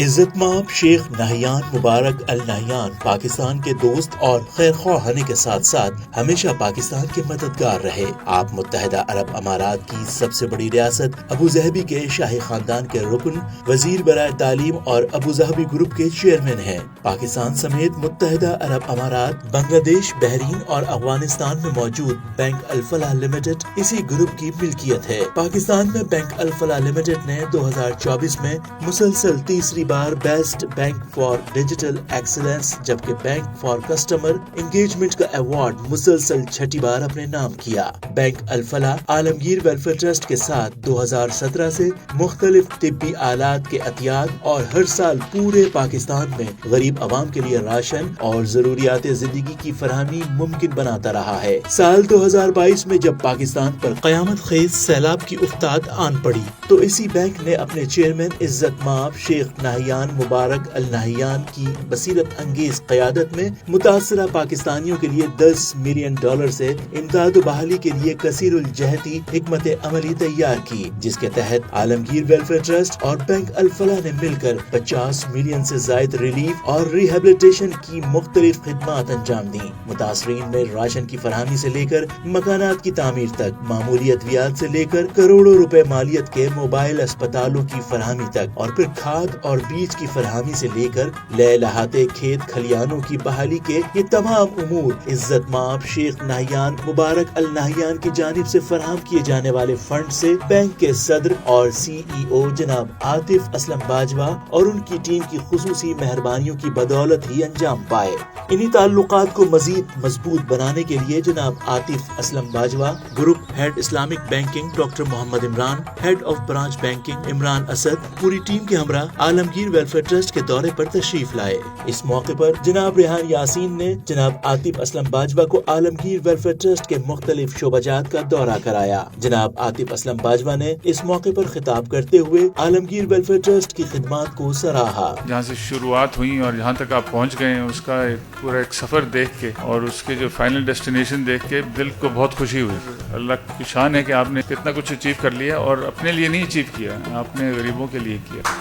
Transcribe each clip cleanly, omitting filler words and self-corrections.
عزت مآب شیخ نہیان مبارک النہیان پاکستان کے دوست اور خیر خواہ ہونے کے ساتھ ساتھ ہمیشہ پاکستان کے مددگار رہے۔ آپ متحدہ عرب امارات کی سب سے بڑی ریاست ابوظہبی کے شاہی خاندان کے رکن، وزیر برائے تعلیم اور ابوظہبی گروپ کے چیئرمین ہیں۔ پاکستان سمیت متحدہ عرب امارات، بنگلہ دیش، بحرین اور افغانستان میں موجود بینک الفلاح لمیٹڈ اسی گروپ کی ملکیت ہے۔ پاکستان میں بینک الفلاح لمیٹڈ نے 2024 میں مسلسل تیسری بار best bank for digital excellence جبکہ بینک فار کسٹمر انگیجمنٹ کا ایوارڈ مسلسل چھٹی بار اپنے نام کیا۔ بینک الفلاح عالمگیر ویلفیئر ٹرسٹ کے ساتھ 2017 سے مختلف طبی آلات کے عطیات اور ہر سال پورے پاکستان میں غریب عوام کے لیے راشن اور ضروریات زندگی کی فراہمی ممکن بناتا رہا ہے۔ سال 2022 میں جب پاکستان پر قیامت خیز سیلاب کی افتاد آن پڑی تو اسی بینک نے اپنے چیئرمین عزت مآب شیخ نہیان مبارک النہیان کی بصیرت انگیز قیادت میں متاثرہ پاکستانیوں کے لیے $10 ملین سے امداد و بحالی کے لیے کثیر الجہتی حکمت عملی تیار کی، جس کے تحت عالمگیر ویلفیئر ٹرسٹ اور بینک الفلاح نے مل کر 50 ملین سے زائد ریلیف اور ریہیبلیٹیشن کی مختلف خدمات انجام دیں۔ متاثرین میں راشن کی فراہمی سے لے کر مکانات کی تعمیر تک، معمولی ادویات سے لے کر کروڑوں روپے مالیت کے موبائل اسپتالوں کی فراہمی تک، اور پھر کھاد اور بیج کی فراہمی سے لے کر لے لہاتے کھیت کھلیانوں کی بحالی کے یہ تمام امور عزت مآب شیخ نہیان مبارک النہیان کی جانب سے فراہم کیے جانے والے فنڈ سے بینک کے صدر اور CEO جناب عاطف اسلم باجوہ اور ان کی ٹیم کی خصوصی مہربانیوں کی بدولت ہی انجام پائے۔ انہی تعلقات کو مزید مضبوط بنانے کے لیے جناب Atif Aslam Bajwa, group head Islamic banking doctor Muhammad Imran, head of branch banking Imran Asad, پوری ٹیم کے ہمراہ عالمگیر ویلفیئر ٹرسٹ کے دورے پر تشریف لائے۔ اس موقع پر جناب ریحان یاسین نے جناب عاطف اسلم باجوہ کو عالمگیر ویلفیئر ٹرسٹ کے مختلف شعبہ جات کا دورہ کرایا۔ جناب عاطف اسلم باجوہ نے اس موقع پر خطاب کرتے ہوئے عالمگیر ویلفیئر ٹرسٹ کی خدمات کو سراہا۔ جہاں سے شروعات ہوئی اور جہاں تک آپ پہنچ گئے ہیں، اس کا پورا ایک سفر دیکھ کے اور اس کے جو فائنل ڈیسٹینیشن دیکھ کے دل کو بہت خوشی ہوئی۔ اللہ کی شان ہے کہ آپ نے کتنا کچھ اچیو کر لیا، اور اپنے لیے نہیں اچیو کیا، آپ نے غریبوں کے لیے کیا۔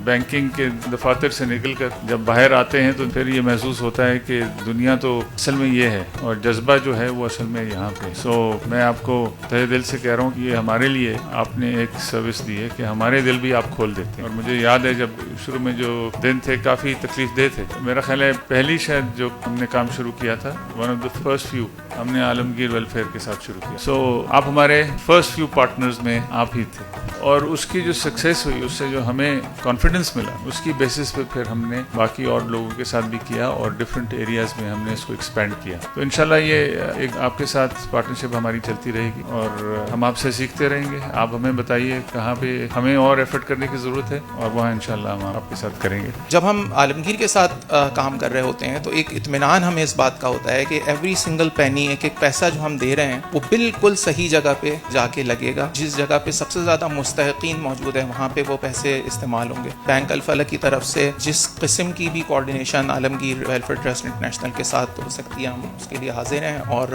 بینکنگ کے دفاتر سے نکل کر جب باہر آتے ہیں تو پھر یہ محسوس ہوتا ہے کہ دنیا تو اصل میں یہ ہے، اور جذبہ جو ہے وہ اصل میں یہاں پہ۔ میں آپ کو تہہ دل سے کہہ رہا ہوں کہ یہ ہمارے لیے آپ نے ایک سروس دی ہے کہ ہمارے دل بھی آپ کھول دیتے ہیں۔ اور مجھے یاد ہے جب شروع میں جو دن تھے کافی تکلیف دہ تھے، میرا خیال ہے پہلی شاید جو ہم نے کام شروع کیا تھا، one of the first few, ہم نے عالمگیر ویلفیئر کے ساتھ شروع کیا۔ آپ ہمارے فرسٹ فیو پارٹنرز میں آپ ہی تھے، اور اس کی جو سکسیس ہوئی، اس سے جو ہمیں کانفیڈنس ملا، اس کی بیسس پہ پھر ہم نے باقی اور لوگوں کے ساتھ بھی کیا، اور ڈفرینٹ ایریاز میں ہم نے اس کو ایکسپینڈ کیا۔ تو انشاءاللہ یہ ایک آپ کے ساتھ پارٹنرشپ ہماری چلتی رہے گی، اور ہم آپ سے سیکھتے رہیں گے۔ آپ ہمیں بتائیے کہاں پہ ہمیں اور ایفرٹ کرنے کی ضرورت ہے، اور وہاں انشاءاللہ ہم آپ کے ساتھ کریں گے۔ جب ہم عالمگیر کے ساتھ کام کر رہے ہوتے ہیں تو ایک اطمینان ہمیں اس بات کا ہوتا ہے کہ ایوری سنگل پینی، ایک ایک پیسہ جو ہم دے رہے ہیں وہ بالکل صحیح جگہ پہ جا کے لگے گا۔ جس جگہ پہ سب سے زیادہ مستحقین موجود ہیں وہاں پہ وہ پیسے استعمال ہوں گے۔ بینک الفلاح کی طرف سے جس قسم کی بھی کوارڈینیشن عالمگیر ویلفیئر ٹرسٹ انٹرنیشنل کے ساتھ ہو سکتی ہے، ہم اس کے لیے حاضر ہیں۔ اور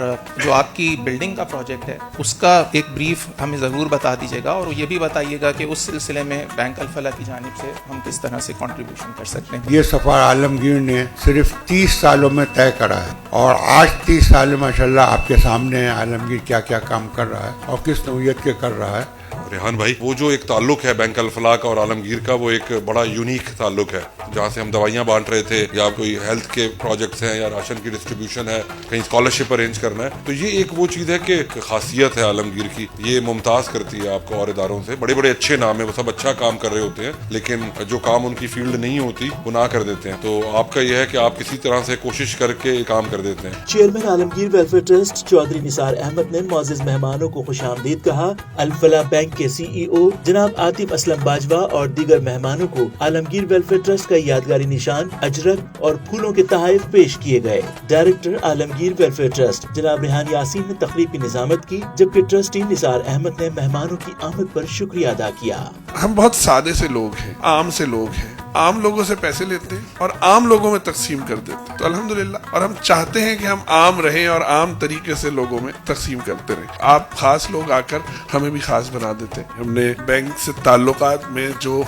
جو آپ کی بلڈنگ کا پروجیکٹ ہے اس کا ایک بریف ہمیں ضرور بتا دیجیے گا، اور یہ بھی بتائیے گا کہ اس سلسلے میں بینک الفلاح کی جانب سے ہم کس طرح سے کنٹریبیوشن کر سکتے ہیں۔ یہ سفر عالمگیر نے صرف 30 سالوں میں طے کرا ہے، اور آج 30 سال میں ماشاءاللہ آپ کے سامنے عالمگیر کیا کیا کام کر رہا ہے اور کس نوعیت کے کر رہا ہے۔ ریحان بھائی، وہ جو ایک تعلق ہے بینک الفلاح کا اور عالمگیر کا، وہ ایک بڑا یونیک تعلق ہے، جہاں سے ہم دوائیاں بانٹ رہے تھے، یا کوئی ہیلتھ کے پروجیکٹس ہیں، یا راشن کی ڈسٹریبیوشن ہے، کہیں اسکالرشپ ارینج کرنا ہے، تو یہ ایک وہ چیز ہے کہ خاصیت ہے عالمگیر کی، یہ ممتاز کرتی ہے آپ کو اور اداروں سے۔ بڑے بڑے اچھے نام ہیں، وہ سب اچھا کام کر رہے ہوتے ہیں، لیکن جو کام ان کی فیلڈ نہیں ہوتی وہ نہ کر دیتے ہیں۔ تو آپ کا یہ ہے کہ آپ کسی طرح سے کوشش کر کے کام کر دیتے ہیں۔ چیئرمین عالمگیر ویلفیئر ٹرسٹ چودھری نثار احمد نے معزز مہمانوں کو خوش آمدید کہا۔ الفلاح بینک کے CEO جناب عاطف اسلم باجوہ اور دیگر مہمانوں کو عالمگیر ویلفیئر ٹرسٹ کا یادگاری نشان، اجرک اور پھولوں کے تحائف پیش کیے گئے۔ ڈائریکٹر عالمگیر ویلفیئر ٹرسٹ جناب ریحان یاسین نے تقریب کی نظامت کی، جبکہ ٹرسٹی نثار احمد نے مہمانوں کی آمد پر شکریہ ادا کیا۔ ہم بہت سادے سے لوگ ہیں، عام سے لوگ ہیں، عام لوگوں سے پیسے لیتے ہیں اور عام لوگوں میں تقسیم کر دیتے ہیں. تو الحمدللہ، اور ہم چاہتے ہیں کہ ہم عام رہیں اور عام طریقے سے لوگوں میں تقسیم کرتے رہیں. آپ خاص لوگ آ کر ہمیں بھی خاص بنا دیتے ہیں. ہم نے بینک سے تعلقات میں جو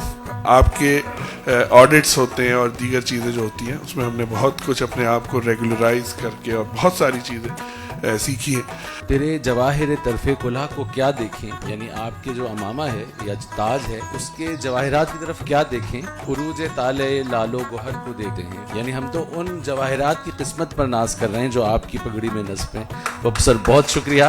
آپ کے آڈٹس ہوتے ہیں اور دیگر چیزیں جو ہوتی ہیں، اس میں ہم نے بہت کچھ اپنے آپ کو ریگولرائز کر کے اور بہت ساری چیزیں سیکھی ہے. تیرے جواہر طرف کلہ کو کیا دیکھیں، یعنی آپ کے جو امامہ ہے یا تاج ہے اس کے جواہرات کی طرف کیا دیکھیں، عروج طالع لال و گوہر کو دیکھتے ہیں. یعنی ہم تو ان جواہرات کی قسمت پر ناز کر رہے ہیں جو آپ کی پگڑی میں نصب ہیں. سر بہت شکریہ.